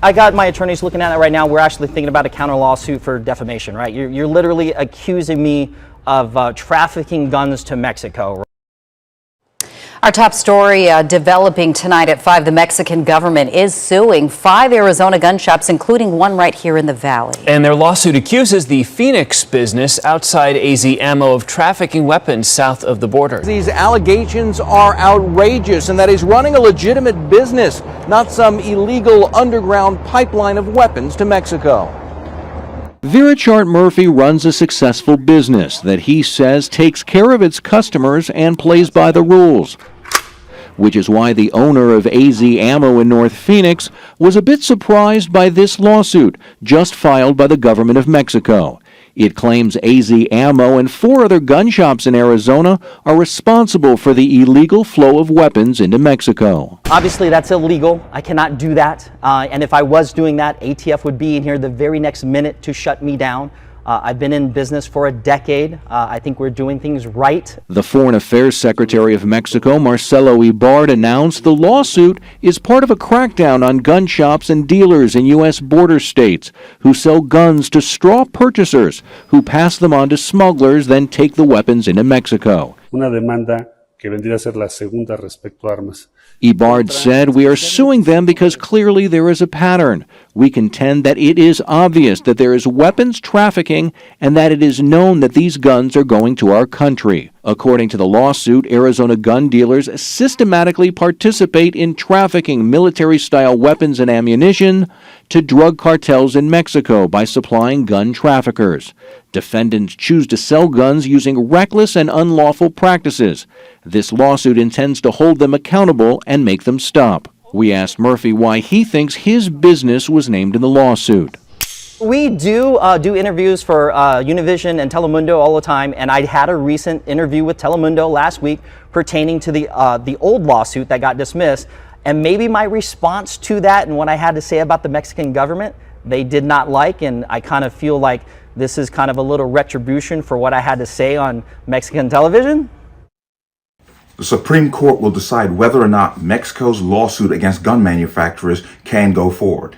I got my attorneys looking at it right now. We're actually thinking about a counter lawsuit for defamation, right? You're literally accusing me of trafficking guns to Mexico. Our top story developing tonight at 5. The Mexican government is suing 5 Arizona gun shops, including one right here in the valley. And their lawsuit accuses the Phoenix business outside AZ Ammo of trafficking weapons south of the border. These allegations are outrageous, and that he's running a legitimate business, not some illegal underground pipeline of weapons to Mexico. Virachart Murphy runs a successful business that he says takes care of its customers and plays by the rules, which is why the owner of AZ Ammo in North Phoenix was a bit surprised by this lawsuit just filed by the government of Mexico. It claims AZ Ammo and 4 other gun shops in Arizona are responsible for the illegal flow of weapons into Mexico. Obviously, that's illegal. I cannot do that. And if I was doing that, ATF would be in here the very next minute to shut me down. I've been in business for a decade. I think we're doing things right. The Foreign Affairs Secretary of Mexico, Marcelo Ebrard, announced the lawsuit is part of a crackdown on gun shops and dealers in U.S. border states who sell guns to straw purchasers who pass them on to smugglers, then take the weapons into Mexico. Una demanda que vendría a ser la segunda respecto a armas. Ebrard said, "We are suing them because clearly there is a pattern. We contend that it is obvious that there is weapons trafficking and that it is known that these guns are going to our country." According to the lawsuit, Arizona gun dealers systematically participate in trafficking military-style weapons and ammunition to drug cartels in Mexico by supplying gun traffickers. Defendants choose to sell guns using reckless and unlawful practices. This lawsuit intends to hold them accountable and make them stop. We asked Murphy why he thinks his business was named in the lawsuit. We do interviews for Univision and Telemundo all the time, and I had a recent interview with Telemundo last week pertaining to the old lawsuit that got dismissed. And maybe my response to that and what I had to say about the Mexican government, they did not like, and I kind of feel like this is kind of a little retribution for what I had to say on Mexican television. The Supreme Court will decide whether or not Mexico's lawsuit against gun manufacturers can go forward.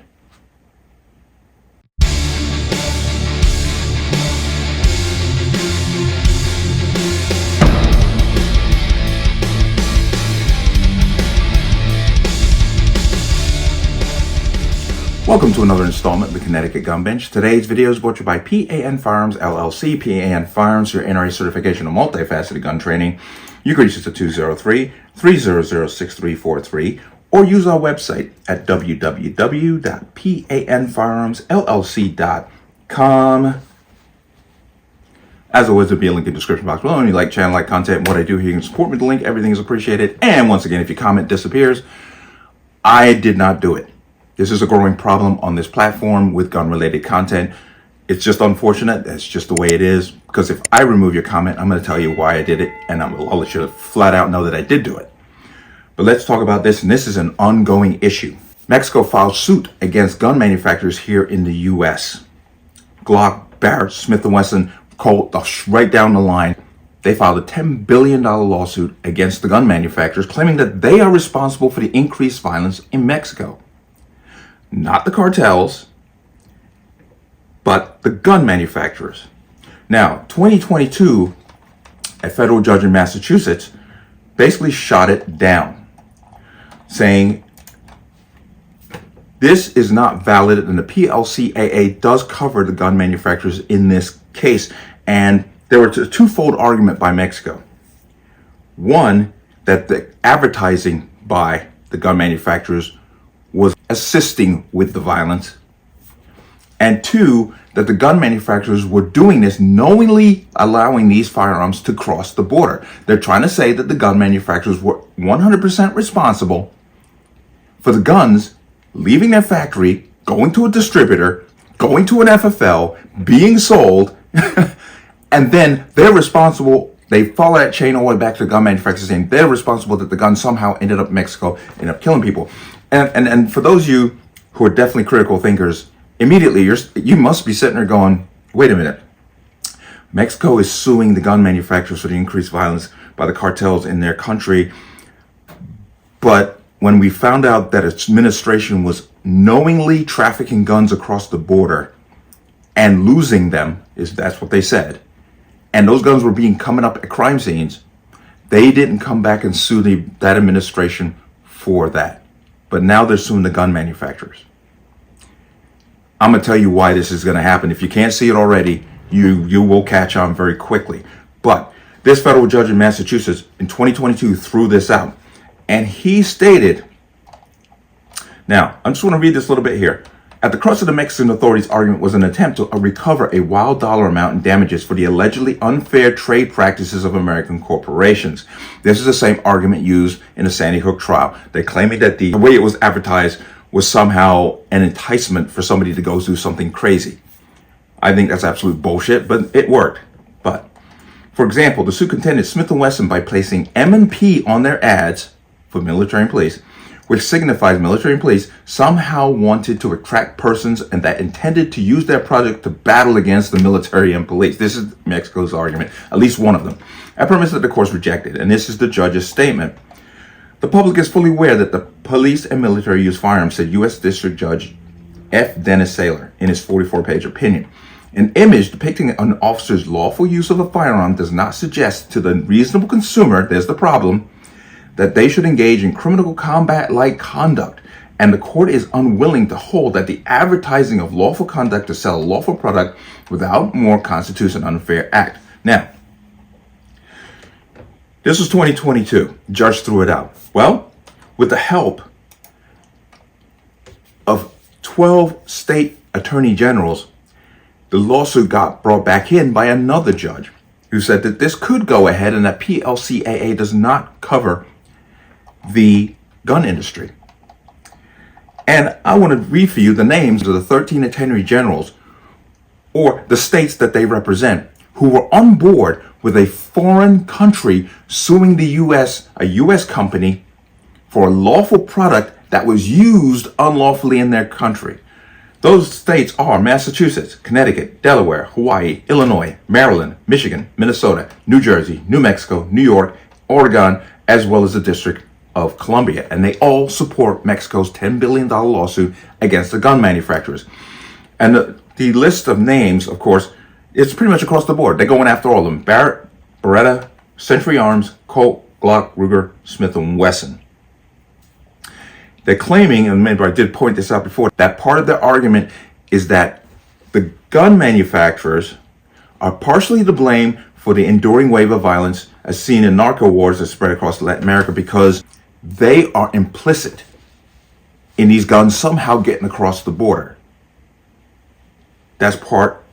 Welcome to another installment of the Connecticut Gun Bench. Today's video is brought to you by P.A.N. Firearms, LLC. P.A.N. Firearms, your NRA certification of multifaceted gun training. You can reach us at 203-300-6343 or use our website at www.panfirearmsllc.com. As always, there'll be a link in the description box below. If you like channel, like content, what I do here, you can support me with the link. Everything is appreciated. And once again, if your comment disappears, I did not do it. This is a growing problem on this platform with gun-related content. It's just unfortunate. That's just the way it is. Because if I remove your comment, I'm going to tell you why I did it, and I'll let you flat out know that I did do it. But let's talk about this, and this is an ongoing issue. Mexico filed suit against gun manufacturers here in the U.S. Glock, Barrett, Smith & Wesson, Colt, right down the line. They filed a $10 billion lawsuit against the gun manufacturers, claiming that they are responsible for the increased violence in Mexico. Not the cartels, but the gun manufacturers. Now, 2022, a federal judge in Massachusetts basically shot it down, saying this is not valid, and the PLCAA does cover the gun manufacturers in this case. And there was a twofold argument by Mexico. One, that the advertising by the gun manufacturers was assisting with the violence, and two, that the gun manufacturers were doing this knowingly, allowing these firearms to cross the border. They're trying to say that the gun manufacturers were 100% responsible for the guns leaving their factory, going to a distributor, going to an FFL, being sold, and then they're responsible. They follow that chain all the way back to the gun manufacturers, saying they're responsible that the gun somehow ended up in Mexico, ended up killing people. And for those of you who are definitely critical thinkers, immediately you must be sitting there going, wait a minute. Mexico is suing the gun manufacturers for the increased violence by the cartels in their country. But when we found out that its administration was knowingly trafficking guns across the border and losing them, that's what they said, and those guns were coming up at crime scenes, they didn't come back and sue that administration for that. But now they're suing the gun manufacturers. I'm going to tell you why this is going to happen. If you can't see it already, you will catch on very quickly. But this federal judge in Massachusetts in 2022 threw this out. And he stated, now, I just want to read this a little bit here. At the crux of the Mexican authorities' argument was an attempt to recover a wild dollar amount in damages for the allegedly unfair trade practices of American corporations. This is the same argument used in the Sandy Hook trial. They're claiming that the way it was advertised was somehow an enticement for somebody to go do something crazy. I think that's absolute bullshit, but it worked. But, for example, the suit contended Smith & Wesson by placing M&P on their ads for military and police, which signifies military and police somehow wanted to attract persons and that intended to use their product to battle against the military and police. This is Mexico's argument, at least one of them. A premise that the courts rejected, and this is the judge's statement. The public is fully aware that the police and military use firearms, said U.S. District Judge F. Dennis Saylor in his 44-page opinion. An image depicting an officer's lawful use of a firearm does not suggest to the reasonable consumer, there's the problem, that they should engage in criminal combat-like conduct, and the court is unwilling to hold that the advertising of lawful conduct to sell a lawful product without more constitutes an unfair act. Now, this was 2022. The judge threw it out. Well, with the help of 12 state attorney generals, the lawsuit got brought back in by another judge who said that this could go ahead and that PLCAA does not cover the gun industry. And I want to read for you the names of the 13 attorney generals or the states that they represent who were on board with a foreign country suing the U.S., a U.S. company, for a lawful product that was used unlawfully in their country. Those states are Massachusetts, Connecticut, Delaware, Hawaii, Illinois, Maryland, Michigan, Minnesota, New Jersey, New Mexico, New York, Oregon, as well as the District of Columbia. And they all support Mexico's $10 billion lawsuit against the gun manufacturers. And the list of names, of course, it's pretty much across the board. They're going after all of them. Barrett, Beretta, Century Arms, Colt, Glock, Ruger, Smith & Wesson. They're claiming, and maybe I did point this out before, that part of their argument is that the gun manufacturers are partially to blame for the enduring wave of violence as seen in narco wars that spread across Latin America because they are implicit in these guns somehow getting across the border. That's part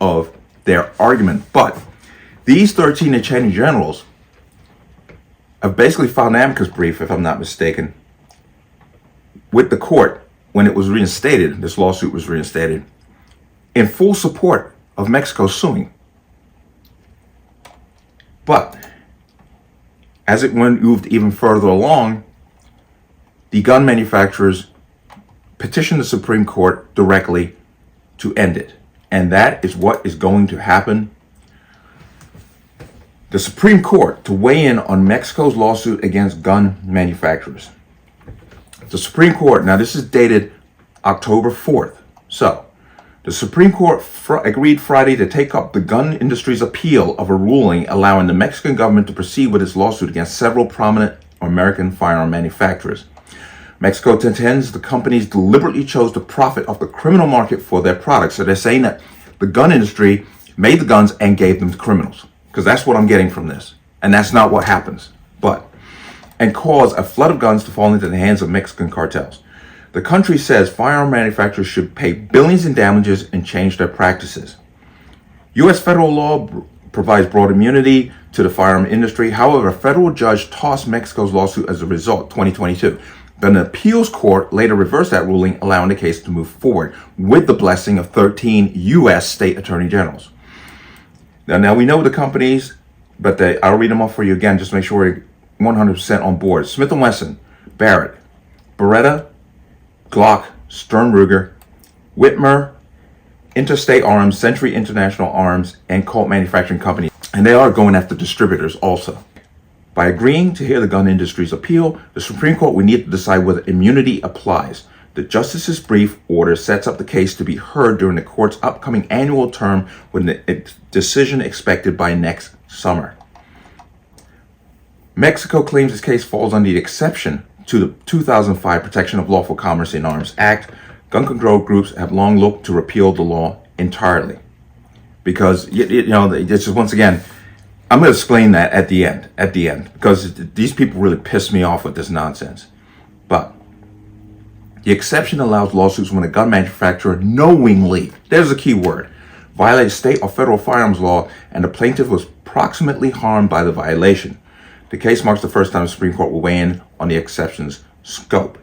of their argument. But these 13 attorney generals have basically filed an amicus brief, if I'm not mistaken, with the court when it was reinstated, this lawsuit was reinstated, in full support of Mexico suing. But as it moved even further along, the gun manufacturers petitioned the Supreme Court directly to end it. And that is what is going to happen. The Supreme Court to weigh in on Mexico's lawsuit against gun manufacturers. The Supreme Court, now this is dated October 4th. So, the Supreme Court agreed Friday to take up the gun industry's appeal of a ruling allowing the Mexican government to proceed with its lawsuit against several prominent American firearm manufacturers. Mexico contends the companies deliberately chose to profit off the criminal market for their products. So they're saying that the gun industry made the guns and gave them to criminals. Because that's what I'm getting from this. And that's not what happens. And cause a flood of guns to fall into the hands of Mexican cartels. The country says firearm manufacturers should pay billions in damages and change their practices. U.S. federal law provides broad immunity to the firearm industry. However, a federal judge tossed Mexico's lawsuit as a result, 2022. Then the appeals court later reversed that ruling, allowing the case to move forward with the blessing of 13 U.S. state attorney generals. Now we know the companies, but I'll read them off for you again, just to make sure we're 100% on board. Smith & Wesson, Barrett, Beretta, Glock, Sturm Ruger, Whitmer, Interstate Arms, Century International Arms, and Colt Manufacturing Company. And they are going after distributors also. By agreeing to hear the gun industry's appeal, the Supreme Court will need to decide whether immunity applies. The justice's brief order sets up the case to be heard during the court's upcoming annual term with a decision expected by next summer. Mexico claims its case falls under the exception to the 2005 Protection of Lawful Commerce in Arms Act. Gun control groups have long looked to repeal the law entirely. Because, it's just, once again, I'm going to explain that at the end, because these people really piss me off with this nonsense. But the exception allows lawsuits when a gun manufacturer knowingly, there's a key word, violates state or federal firearms law and the plaintiff was proximately harmed by the violation. The case marks the first time the Supreme Court will weigh in on the exception's scope.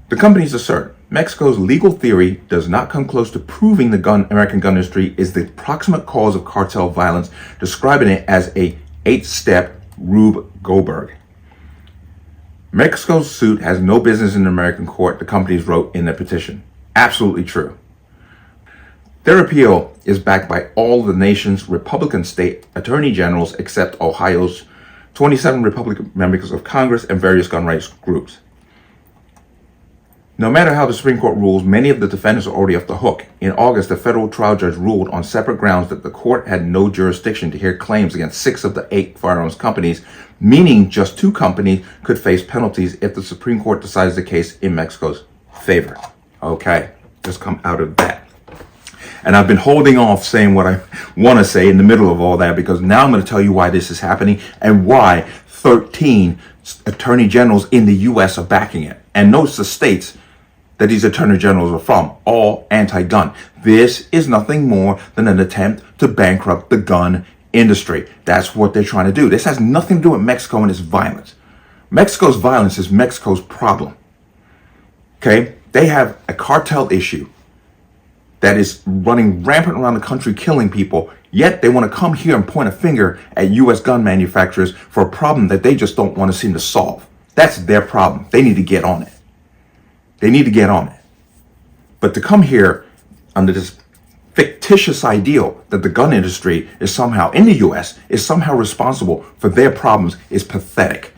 The companies assert Mexico's legal theory does not come close to proving the American gun industry is the proximate cause of cartel violence, describing it as a 8-step Rube Goldberg. Mexico's suit has no business in the American court, the companies wrote in their petition. Absolutely true. Their appeal is backed by all the nation's Republican state attorney generals except Ohio's 27 Republican members of Congress and various gun rights groups. No matter how the Supreme Court rules, many of the defendants are already off the hook. In August, a federal trial judge ruled on separate grounds that the court had no jurisdiction to hear claims against 6 of the 8 firearms companies, meaning just 2 companies could face penalties if the Supreme Court decides the case in Mexico's favor. Okay, just come out of that. And I've been holding off saying what I want to say in the middle of all that, because now I'm going to tell you why this is happening and why 13 attorney generals in the U.S. are backing it. And notice the states that these attorney generals are from, all anti-gun. This is nothing more than an attempt to bankrupt the gun industry. That's what they're trying to do. This has nothing to do with Mexico and its violence. Mexico's violence is Mexico's problem. Okay? They have a cartel issue that is running rampant around the country, killing people, yet they want to come here and point a finger at U.S. gun manufacturers for a problem that they just don't want to seem to solve. That's their problem. They need to get on it. They need to get on it. But to come here under this fictitious ideal that the gun industry is somehow, in the U.S., is somehow responsible for their problems is pathetic.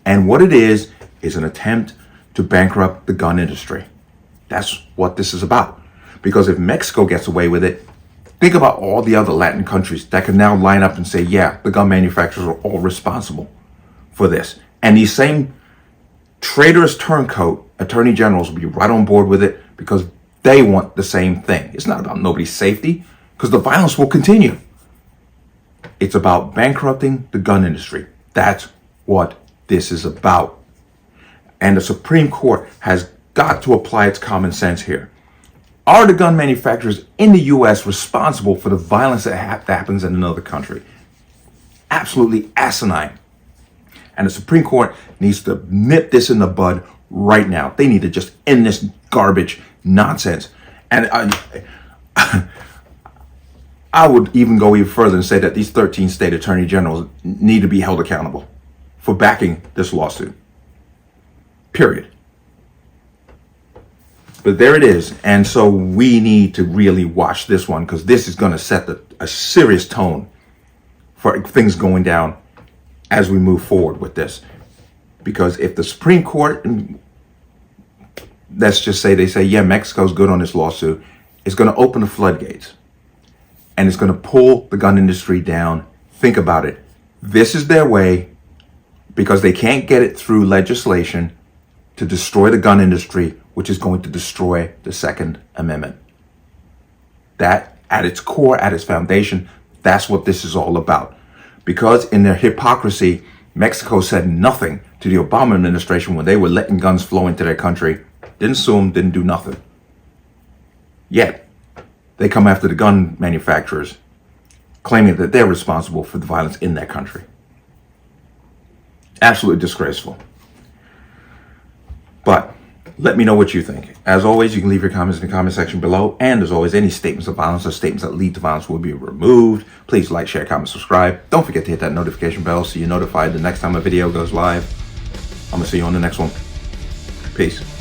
And what it is an attempt to bankrupt the gun industry. That's what this is about. Because if Mexico gets away with it, think about all the other Latin countries that can now line up and say, yeah, the gun manufacturers are all responsible for this. And these same traitorous turncoat attorney generals will be right on board with it because they want the same thing. It's not about nobody's safety, because the violence will continue. It's about bankrupting the gun industry. That's what this is about. And the Supreme Court has got to apply its common sense here. Are the gun manufacturers in the U.S. responsible for the violence that happens in another country? Absolutely asinine. And the Supreme Court needs to nip this in the bud right now. They need to just end this garbage nonsense. And I would even go even further and say that these 13 state attorney generals need to be held accountable for backing this lawsuit. Period. But there it is. And so we need to really watch this one, because this is going to set a serious tone for things going down as we move forward with this. Because if the Supreme Court, let's just say they say, yeah, Mexico's good on this lawsuit, it's going to open the floodgates and it's going to pull the gun industry down. Think about it. This is their way, because they can't get it through legislation, to destroy the gun industry, which is going to destroy the Second Amendment. That, at its core, at its foundation, that's what this is all about. Because in their hypocrisy, Mexico said nothing to the Obama administration when they were letting guns flow into their country. Didn't sue them, didn't do nothing. Yet, they come after the gun manufacturers, claiming that they're responsible for the violence in their country. Absolutely disgraceful. But let me know what you think. As always, you can leave your comments in the comment section below. And as always, any statements of violence or statements that lead to violence will be removed. Please like, share, comment, subscribe. Don't forget to hit that notification bell so you're notified the next time a video goes live. I'm going to see you on the next one. Peace.